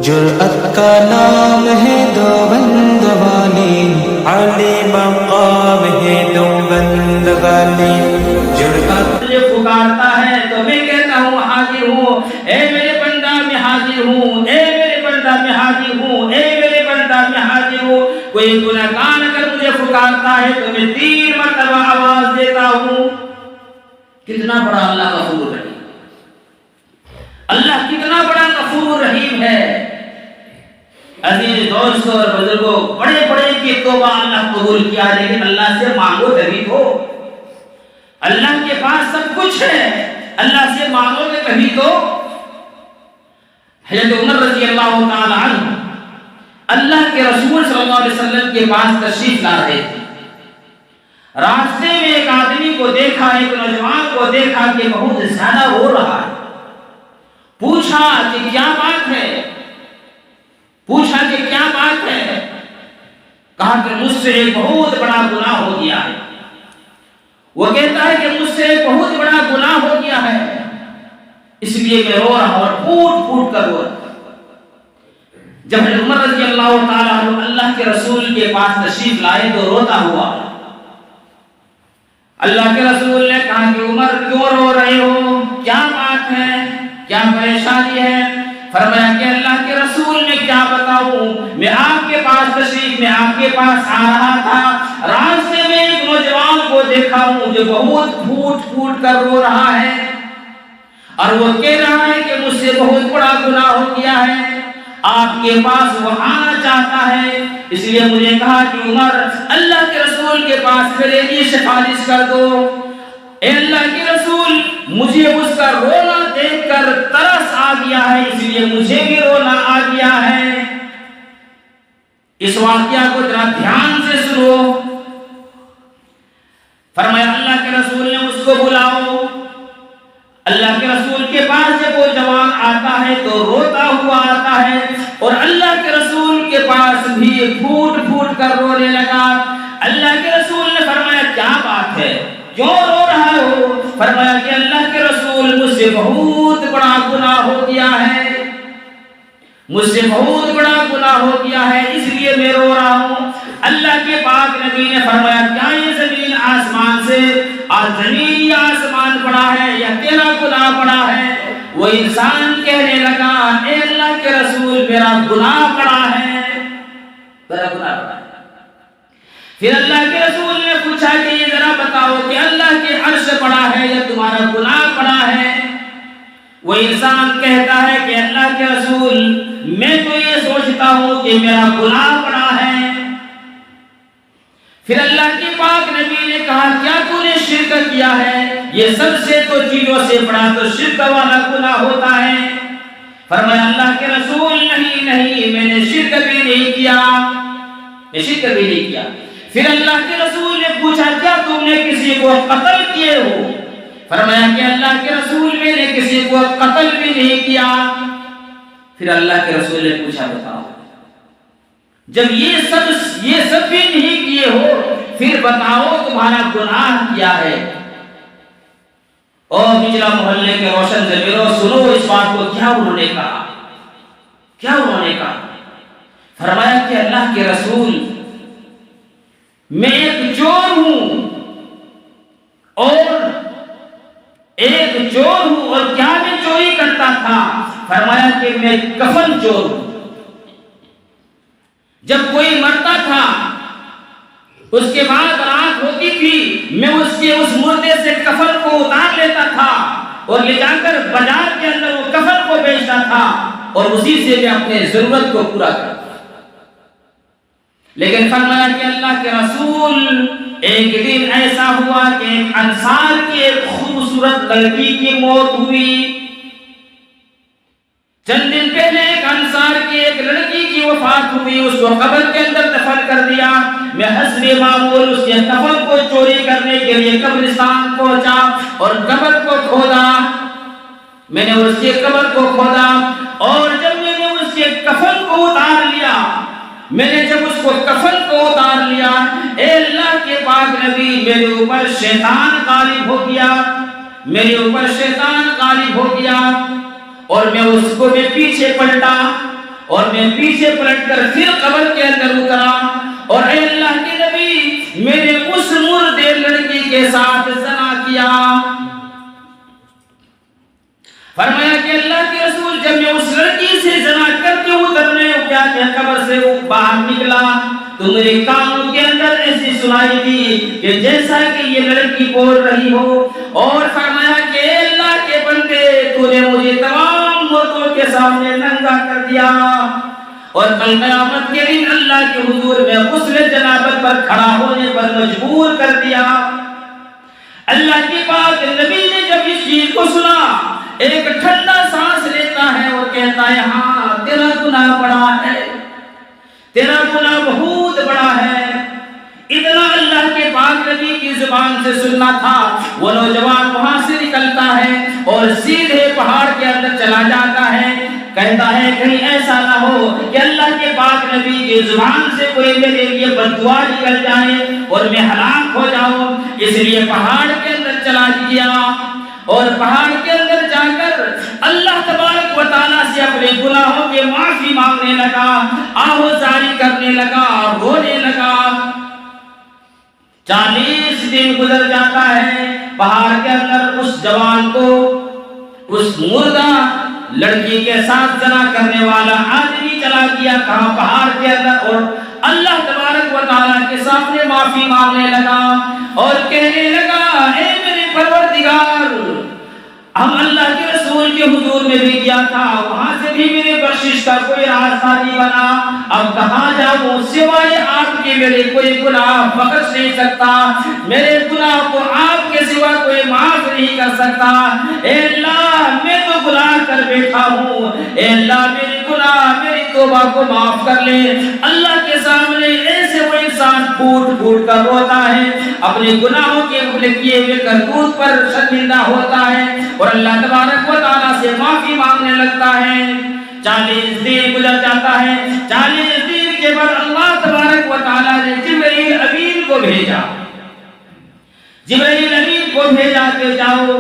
جرأت کا نام ہے دیوبند والے، عالی مقام ہے دیوبند والے، جرأت مجھے پکارتا ہے تو میں کہتا ہوں حاضر ہوں، اے میرے بندہ میں حاضر ہوں، اے میرے بندہ میں حاضر ہوں، اے میرے بندہ میں حاضر ہوں۔ کوئی گنہگار اگر مجھے پکارتا ہے تو میں 3 مرتبہ آواز دیتا ہوں۔ کتنا بڑا اللہ غفور رحیم، اللہ کتنا بڑا غفور رحیم ہے۔ عزیز دوستوں اور بزرگوں، بڑے بڑے کی توبہ اللہ قبول کیا، لیکن اللہ سے مانگو تبھی تو۔ اللہ کے پاس سب کچھ ہے، اللہ سے مانگو گے کبھی تو۔ حضرت عمر رضی اللہ تعالی عنہ اللہ کے رسول صلی اللہ علیہ وسلم کے پاس تشریف لا رہے تھے۔ راستے میں ایک آدمی کو دیکھا، ایک نوجوان کو دیکھا کہ بہت زیادہ رو رہا ہے۔ پوچھا کہ کیا بات ہے، پوچھا کہ کیا بات ہے، کہا کہ مجھ سے ایک بہت بڑا گناہ ہو گیا ہے۔ وہ کہتا ہے کہ مجھ سے ایک بہت بڑا گناہ ہو گیا ہے، اس لیے میں رو رہا ہوں اور پھوٹ پھوٹ کر رو رہا ہوں۔ جب عمر رضی اللہ تعالیٰ عنہ اللہ کے رسول کے پاس تشریف لائے تو روتا ہوا، اللہ کے رسول نے کہا کہ عمر کیوں رو رہے ہو، کیا بات ہے، کیا پریشانی ہے؟ فرمایا کہ اللہ کے رسول میں کیا بتاؤں، میں آپ کے پاس تشریف میں آپ کے پاس آ رہا تھا، راستے میں ایک نوجوان کو دیکھا ہوں جو بہت پھوٹ پھوٹ کر رو رہا ہے، اور وہ کہہ رہا ہے کہ مجھ سے بہت بڑا گناہ ہو گیا ہے، آپ کے پاس وہ آنا چاہتا ہے، اس لیے مجھے کہا کہ عمر اللہ کے رسول کے پاس میرے لیے سفارش کر دو۔ اے اللہ کے رسول، مجھے اس کا رونا دیکھ کر ترس آ گیا ہے، اس لیے مجھے بھی رونا آ گیا ہے۔ اس واقعہ کو ذرا دھیان سے سنو۔ فرمایا اللہ کے رسول نے اس کو بلاؤ۔ اللہ کے رسول کے پاس جب وہ جوان آتا ہے تو روتا ہوا آتا ہے، اور اللہ کے رسول کے پاس بھی پھوٹ پھوٹ کر رونے لگا۔ اللہ کے رسول نے فرمایا کیا بات ہے، کیوں رو رہا ہو؟ فرمایا کہ اللہ کے رسول مجھ سے بہت بڑا گناہ ہو گیا ہے، مجھ سے بہت بڑا گناہ ہو گیا ہے، اس لیے میں رو رہا ہوں۔ اللہ کے پاک نبی نے فرمایا کیا یہ زمین آسمان سے اور زمین یا آسمان بڑا ہے یا تیرا گناہ بڑا ہے؟ وہ انسان کہنے لگا اے اللہ کے رسول میرا گناہ بڑا ہے، میرا گناہ بڑا ہے۔ پھر اللہ کے رسول نے پوچھا کہ یہ ذرا بتاؤ کہ اللہ کے عرش بڑا ہے یا تمہارا گناہ بڑا ہے؟ وہ انسان کہتا ہے کہ اللہ کے رسول میں تو یہ سوچتا ہوں کہ میرا گناہ بڑا ہے۔ پھر اللہ کے پاک نبی نے کہا کیا تو نے شرک کیا ہے؟ یہ سب سے تو چیزوں سے بڑا تو شرک والا گناہ ہوتا ہے۔ فرمایا اللہ کے رسول نہیں میں نے شرک بھی نہیں کیا، میں شرک بھی نہیں کیا۔ پھر اللہ کے رسول نے پوچھا کیا تم نے کسی کو قتل کیے ہو؟ فرمایا کہ اللہ کے رسول میں نے کسی کو قتل بھی نہیں کیا۔ پھر اللہ کے رسول نے پوچھا بتاؤ جب یہ سب بھی نہیں کیے ہو پھر بتاؤ تمہارا گناہ کیا ہے؟ اور بجلا محلے کے روشن ضمیروں سنو اس بات کو، کیا انہوں نے کہا، کیا انہوں نے کہا؟ فرمایا کہ اللہ کے رسول میں ایک چور ہوں، اور کیا میں چوری کرتا تھا؟ فرمایا کہ میں کفن چور ہوں۔ جب کوئی مرتا تھا اس کے بعد رات ہوتی تھی میں اس مردے سے کفن کو اتار لیتا تھا اور لے جا کر بازار کے اندر وہ کفن کو بیچتا تھا اور اسی سے میں اپنے ضرورت کو پورا کرتا۔ لیکن فرمایا کہ اللہ کے رسول ایک دن ایسا ہوا کہ ایک انصار کی ایک خوبصورت لڑکی کی موت ہوئی۔ چند دن پہلے ایک انصار کی ایک لڑکی کی وفات ہوئی، اس کو قبر کے اندر دفن کر دیا۔ میں حسب معمول اس کے کفن کو چوری کرنے کے لیے قبرستان پہنچا اور قبر کو کھودا۔ میں نے اس کے قبر کو کھودا اور جب میں نے اس کے کفن کو اتار لیا، اے اللہ کے پاک نبی میرے اوپر شیطان غالب ہو گیا، اور میں اس کو پیچھے پلٹا اور میں پیچھے پلٹ کر پھر قبر کے اندر اترا اور اے اللہ کے نبی میرے اس مردے لڑکی کے ساتھ زنا کیا۔ فرمایا کہ اللہ کے رسول جب میں اس لڑکی سے زنا کر کے اترنے کیا کہ قبر سے وہ باہر نکلا تو میرے کانوں کے اندر ایسی سنائی دی کہ جیسا کہ یہ لڑکی بول رہی ہو، اور فرمایا کہ اے اللہ کے بندے تو نے مجھے تمام مردوں کے سامنے ننگا کر دیا اور کل قیامت کے دن اللہ کے حضور میں غسل جنابت پر کھڑا ہونے پر مجبور کر دیا۔ اللہ کے پاک نبی نے جب اس چیز کو سنا ایک ٹھنڈا سانس لیتا ہے اور کہتا ہے ہاں تیرا گناہ بڑا ہے، تیرا گناہ بہت بڑا ہے۔ اتنا اللہ کے پاک نبی کی زبان سے سننا تھا، وہ نوجوان وہاں سے نکلتا ہے اور سیدھے پہاڑ کے اندر چلا جاتا ہے، کہتا ہے کہیں ایسا نہ ہو کہ اللہ کے پاک نبی کی زبان سے کوئی میرے لیے بددعا نکل جائے اور میں ہلاک ہو جاؤں، اس لیے پہاڑ کے اندر چلا گیا اور پہاڑ کے اندر جا کر اللہ تبارک و تعالیٰ سے اپنے گناہوں کے معافی مانگنے لگا، آہوزاری کرنے لگا، رونے لگا۔ 40 دن گزر جاتا ہے، پہاڑ کے اندر اس جوان کو اس مردہ لڑکی کے ساتھ زنا کرنے والا آدمی چلا گیا کہاں پہاڑ کے اندر، اور اللہ تبارک و تعالیٰ کے سامنے معافی مانگنے لگا اور کہنے لگا اے میرے پروردگار ہم اللہ کے رسول کے حضور میں بھی گیا تھا، وہاں سے بھی میرے بخشش کا کوئی راستہ نہیں بنا، اب کہاں جاؤں سوائے آپ کے میرے کوئی گناہ بخش نہیں سکتا، میرے گناہ کو آپ کے سوا کوئی معاف نہیں کر سکتا، اے اللہ میں تو گناہ کر بیٹھا ہوں، اے اللہ میرے گناہ میری توبہ کو معاف کر لے۔ اللہ کے سامنے ایسے وہ انسان پھوٹ پھوٹ کر روتا ہے، اپنے گناہوں کے اپنے کیے ہوئے کرتوت پر شرمندہ ہوتا ہے اور اللہ تبارک و تعالیٰ سے معافی مانگنے لگتا ہے۔ 40 دن گزر جاتا ہے، 40 دن کے بعد اللہ تبارک و تعالیٰ نے جبرائیل امین کو بھیجا، جبرائیل امین کو بھیجا کہ جاؤ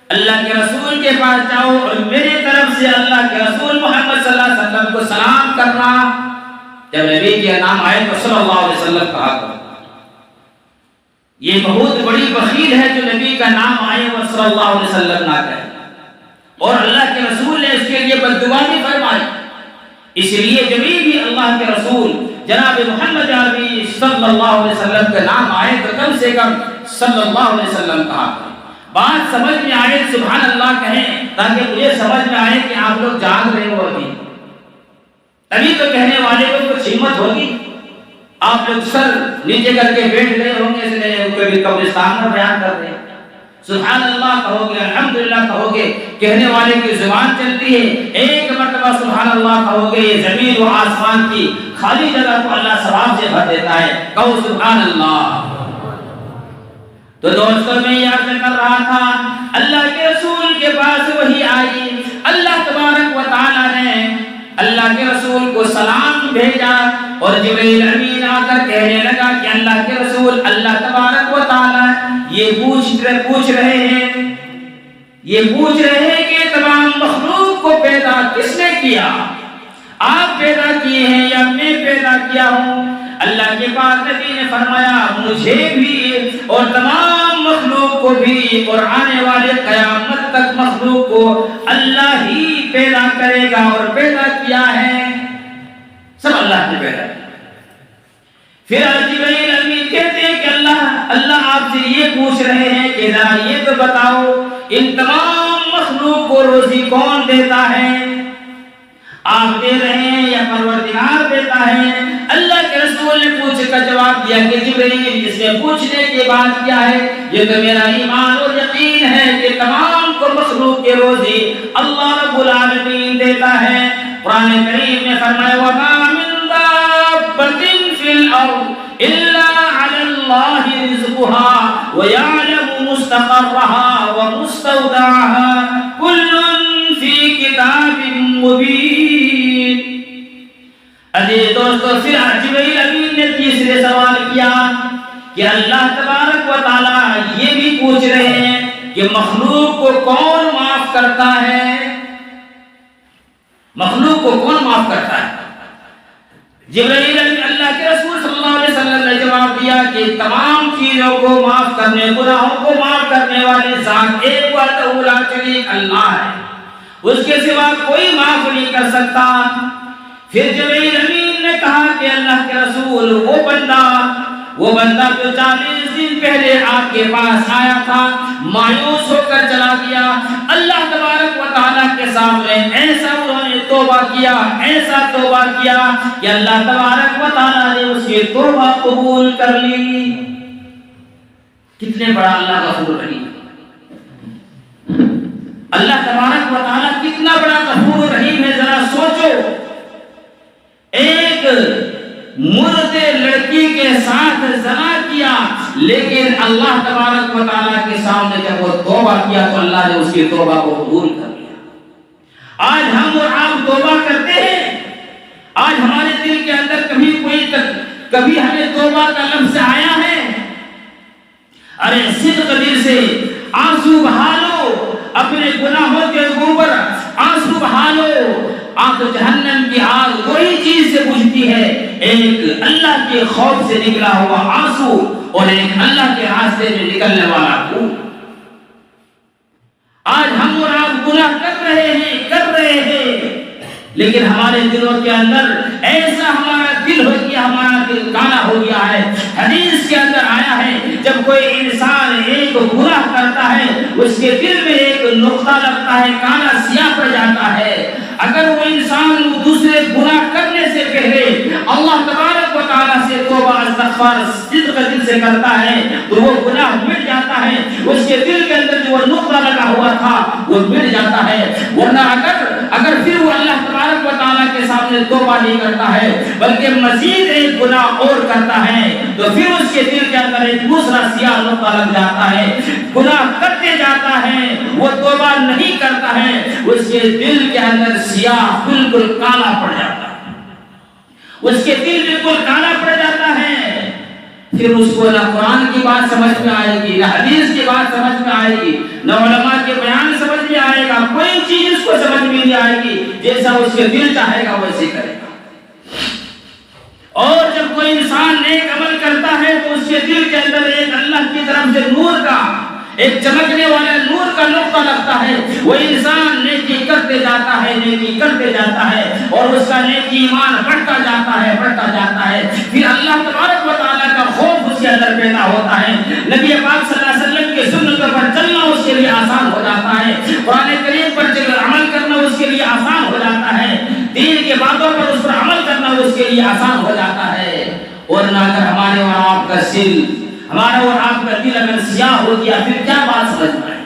اللہ کے رسول کے پاس جاؤ اور میری طرف سے اللہ کے رسول محمد صلی اللہ علیہ وسلم کو سلام کرنا۔ جب نبی کے نام آئے تو صلی اللہ علیہ وسلم کہا کرو، یہ بہت بڑی بخیل ہے جو نبی کا نام آئے اور صلی اللہ علیہ وسلم نہ کہے، اور اللہ کے رسول نے اس کے لیے بددعا بھی فرمائی۔ اس لیے جب بھی اللہ کے رسول جناب محمد عربی صلی اللہ علیہ وسلم کا نام آئے تو کم سے کم صلی اللہ علیہ وسلم کہا کریں، بات سمجھ میں آئے سبحان اللہ کہیں تاکہ مجھے سمجھ میں آئے کہ آپ لوگ جاگ رہے ہو ابھی، ابھی تو کہنے والے کو کچھ ہمت ہوگی، آپ لوگ سر نیچے کر کے بیٹھ گئے ہوں گے، اس لیے کبھی قبرستان میں بیان کر رہے ہیں، سبحان اللہ کہو گے، الحمدللہ کہو گے، کہنے والے کی زبان چلتی ہے، ایک مرتبہ سبحان اللہ کہو گے، یہ زمین و آسمان کی خالی جگہ کو اللہ ثواب سے بھر دیتا ہے، کہو سبحان اللہ۔ تو دوستوں میں یہ عرض کر رہا تھا اللہ کے رسول کے پاس وحی آئی، اللہ تبارک و تعالیٰ نے اللہ کے رسول کو سلام بھیجا اور جبرائیل امین آ کر کہنے لگا کہ اللہ کے رسول اللہ تبارک و تعالیٰ یہ پوچھ رہے ہیں کہ تمام مخلوق کو پیدا کس نے کیا، آپ پیدا کیے ہیں یا میں پیدا کیا ہوں؟ اللہ کے پاک نبی نے فرمایا مجھے بھی اور تمام مخلوق کو بھی اور آنے والے قیامت تک مخلوق کو اللہ ہی پیدا کرے گا اور پیدا کیا ہے، سب اللہ نے پیدا کیا۔ پھر جبرائیل امین کہتے ہیں کہ اللہ آپ سے یہ پوچھ رہے ہیں کہ ذرا یہ تو بتاؤ ان تمام مخلوق کو روزی کون دیتا ہے، آپ دے رہے ہیں یا پروردگار دیتا ہے؟ اللہ کے رسول نے پوچھ کر جواب دیا کہ جبرائیل اس نے پوچھنے کے بعد کیا ہے، یہ تو میرا ایمان اور یقین ہے کہ تمام کو مخلوق کے روزی اللہ رب العالمین دیتا ہے۔ قرآن کریم میں فرمایا وَمَا مِن دَابَّةٍ فِي الْأَرْضِ إِلَّا عَلَى اللَّهِ رِزْقُهَا وَيَعْلَمُ مُسْتَقَرَّهَا وَمُسْتَوْدَعَهَا كُلٌّ فِي كِتَابٍ مُبِينٍ۔ عزیز دوستو پھر جبرائیل امین نے تیسرے سوال کیا کہ اللہ تبارک و تعالیٰ یہ بھی پوچھ رہے ہیں کہ مخلوق کو کون معاف کرتا ہے؟ مخلوق کو کون معاف کرتا ہے؟ جبرائیل اللہ کے رسول صلی اللہ علیہ وسلم نے جواب دیا کہ تمام چیزوں کو معاف کرنے، گناہوں کو معاف کرنے والے ذات ایک وحدہ لا شریک اللہ ہے، اس کے سوا کوئی معاف نہیں کر سکتا۔ پھر جبرائیل امین نے کہا کہ اللہ کے رسول وہ بندہ جو 40 دن پہلے آپ کے پاس آیا تھا، مایوس ہو کر چلا گیا، اللہ تبارک و تعالیٰ کے سامنے ایسا انہوں نے توبہ کیا، ایسا توبہ کیا کہ اللہ تبارک و تعالیٰ نے اس کی توبہ قبول کر لی۔ کتنے بڑا اللہ غفور رحیم، اللہ تبارک و تعالیٰ کتنا بڑا غفور رحیم ہے۔ ذرا سوچو، ایک مردے لڑکی کے ساتھ زنا کیا، لیکن اللہ تبارک و تعالیٰ کے سامنے جب وہ توبہ کیا تو اللہ نے اس کی توبہ کو قبول کر لیا۔ آج ہم اور آپ توبہ کرتے ہیں، آج ہمارے دل کے اندر کبھی ہمیں توبہ کا لفظ آیا ہے؟ ارے صدق دل سے آنسو بہا لو، اپنے گناہوں کے اوپر آنسو بہا لو۔ آگ جہنم کی آگ وہی چیز سے بجھتی ہے، ایک اللہ کے خوف سے نکلا ہوا آنسو اور ایک اللہ کے راستے میں نکلنے والا خون۔ آج ہم اور آپ گناہ کر رہے ہیں، لیکن ہمارے دلوں کے اندر ایسا ہمارا دل ہو گیا، ہمارا دل کالا ہو گیا ہے۔ حدیث کے اندر آیا ہے جب کوئی انسان ایک گناہ کرتا ہے اس کے دل میں ایک نقطہ لگتا ہے، کالا سیاہ پڑ جاتا ہے۔ اگر وہ انسان دوسرے گناہ کرنے سے پہلے اللہ تبارک و تعالیٰ سے توبہ استغفار صدق دل سے کرتا ہے تو وہ گناہ مٹ جاتا ہے، اس کے دل کے اندر جو نقطہ لگا ہوا تھا وہ مٹ جاتا ہے۔ ورنہ اگر پھر وہ اللہ تبارک و تعالیٰ کے سامنے توبہ نہیں کرتا ہے بلکہ مزید ایک گناہ اور کرتا ہے تو پھر اس کے دل کے اندر ایک دوسرا سیاہ نقطہ لگ جاتا ہے، گناہ کرتے جاتا ہے، وہ توبہ نہیں کرتا ہے، اس کے دل کے اندر سیاہ بالکل کالا پڑ جاتا ہے، اس کے دل بالکل کالا پڑ جاتا ہے۔ پھر اس کو نہ قرآن کی بات سمجھ میں آئے گی، نہ حدیث کی بات سمجھ میں آئے گی، نہ علماء کے بیان سمجھ میں آئے گا، کوئی چیز اس کو سمجھ میں نہیں آئے گی، جیسا اس کے دل چاہے گا ویسے کرے گا۔ اور جب کوئی انسان نیک عمل کرتا ہے تو اس کے دل کے اندر ایک اللہ کی طرف سے نور کا، ایک چمکنے والا نور کا نقطہ لگتا ہے، وہ انسان نیکی کرتے جاتا ہے اور اس کا نیکی ایمان بڑھتا جاتا ہے۔ پھر اللہ تبارک و تعالیٰ کا خوف اس کے اندر پیدا ہوتا ہے، نبی پاک صلی اللہ علیہ وسلم کے سنتوں پر چلنا اس کے لیے آسان ہو جاتا ہے، قرآن کریم پر عمل کرنا اس کے لیے آسان ہو جاتا ہے، دین کے باتوں پر اس پر عمل کرنا اس کے لیے آسان ہو جاتا ہے۔ اور نہ اگر ہمارے اور آپ کا ہمارا اور آپ کا دل اگر سیاہ ہو گیا پھر کیا بات سمجھ میں آئے؟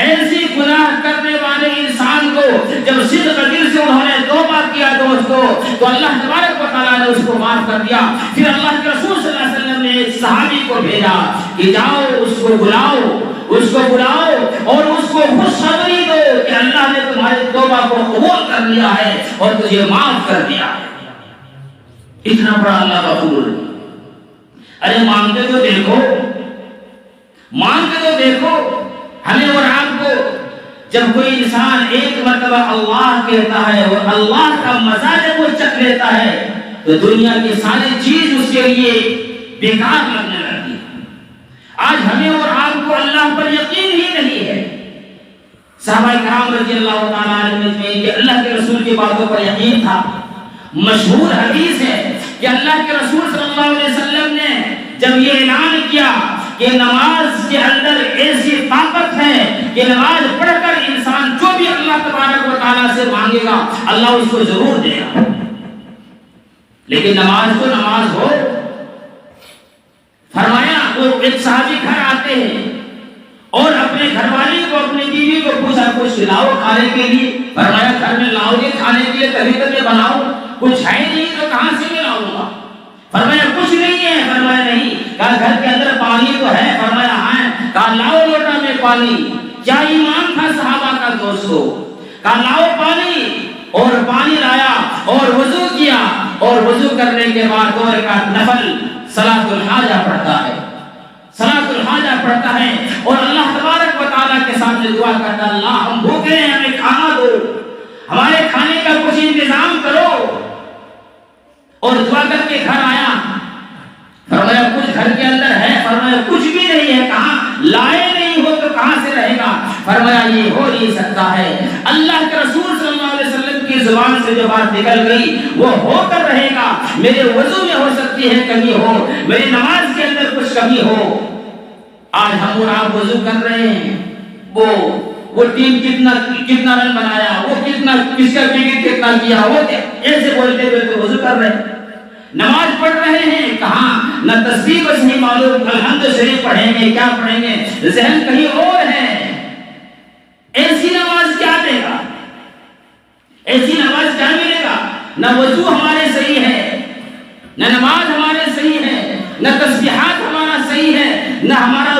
ایسی گناہ کرنے والے انسان کو جب صدق دل سے انہوں نے توبہ کیا دوستو تو اللہ تبارک و تعالیٰ نے اس کو معاف کر دیا۔ پھر اللہ کے رسول صلی اللہ علیہ وسلم نے ایک صحابی کو بھیجا کہ جاؤ اس کو بلاؤ اور اس کو خوشخبری دو کہ اللہ نے تمہاری توبہ کو قبول کر لیا ہے اور تجھے معاف کر دیا ہے۔ اتنا بڑا اللہ کا فضل ہے۔ ارے مانگتے تو دیکھو ہمیں اور آپ کو، جب کوئی انسان ایک مرتبہ اللہ کہتا ہے اور اللہ کا مزہ جب وہ چکھ لیتا ہے تو دنیا کی ساری چیز اس کے لیے بیکار لگنے لگتی ہے۔ آج ہمیں اور آپ کو اللہ پر یقین ہی نہیں ہے۔ صحابہ کرام رضی اللہ تعالیٰ عنہ میں کہ اللہ کے رسول کی باتوں پر یقین تھا۔ مشہور حدیث ہے کہ اللہ کے رسول صلی اللہ علیہ وسلم نے جب یہ اعلان کیا کہ نماز کے اندر ایسی طاقت ہے کہ نماز پڑھ کر انسان جو بھی اللہ تبارک و تعالیٰ سے مانگے گا اللہ اس کو ضرور دے گا، لیکن نماز تو نماز ہو۔ فرمایا وہ ایک صحابی گھر آتے ہیں اور اپنے گھر والی کو، اپنی بیوی کو پوچھا کچھ لاؤ کھانے کے لیے۔ فرمایا گھر میں لاؤ گے کھانے کے لیے تبھی تو میں بناؤں، کچھ ہے نہیں تو کہاں سے میں لاؤں گا؟ فرمایا کچھ نہیں ہے۔ فرمایا نہیں۔ کہا گھر کے اندر پانی تو ہے؟ فرمایا ہاں۔ کہا لاؤ لوٹا میں پانی۔ کیا ایمان تھا صحابہ کا دوستو؟ کہا لاؤ پانی، اور پانی لایا اور وضو کیا، اور وضو کرنے کے بعد 2 رکعت نفل صلاۃ الحاجہ پڑھتا ہے اور اللہ تبارک و تعالیٰ کے سامنے دعا کرتا ہے، اللہ ہم بھوکے ہیں ہمیں کھانا دو، ہمارے کھانے کا کچھ انتظام کرو. اور دعا کر کے گھر آیا, فرمایا کچھ گھر کے اندر ہے, فرمایا کچھ بھی نہیں ہے. کہاں لائے نہیں ہو تو کہاں سے رہے گا؟ فرمایا یہ ہو نہیں سکتا ہے. اللہ کے رسول صلی اللہ علیہ وسلم کی زبان سے جو بات نکل گئی وہ ہو کر رہے گا. میرے وضو میں ہو سکتی ہے کمی ہو, میری نماز کے اندر کچھ کمی ہو. آج ہم اور آپ وضو کر رہے ہیں, وہ ٹیم کتنا رن بنایا, وہ کس کا وکٹ کتنا کیا, وہ ایسے بولتے ہوئے تو وضو کر رہے ہیں. نماز پڑھ رہے ہیں, کہاں نہ تسبیح بس نہیں معلوم, الحمد شریف پڑھیں گے کیا پڑھیں گے, ذہن کہیں اور ہے. ایسی نماز کیا دے گا, ایسی نماز کیا ملے گا؟ نہ وضو ہمارے صحیح ہے, نہ نماز ہمارے صحیح ہے, نہ تسبیحات ہمارا صحیح ہے, نہ ہمارا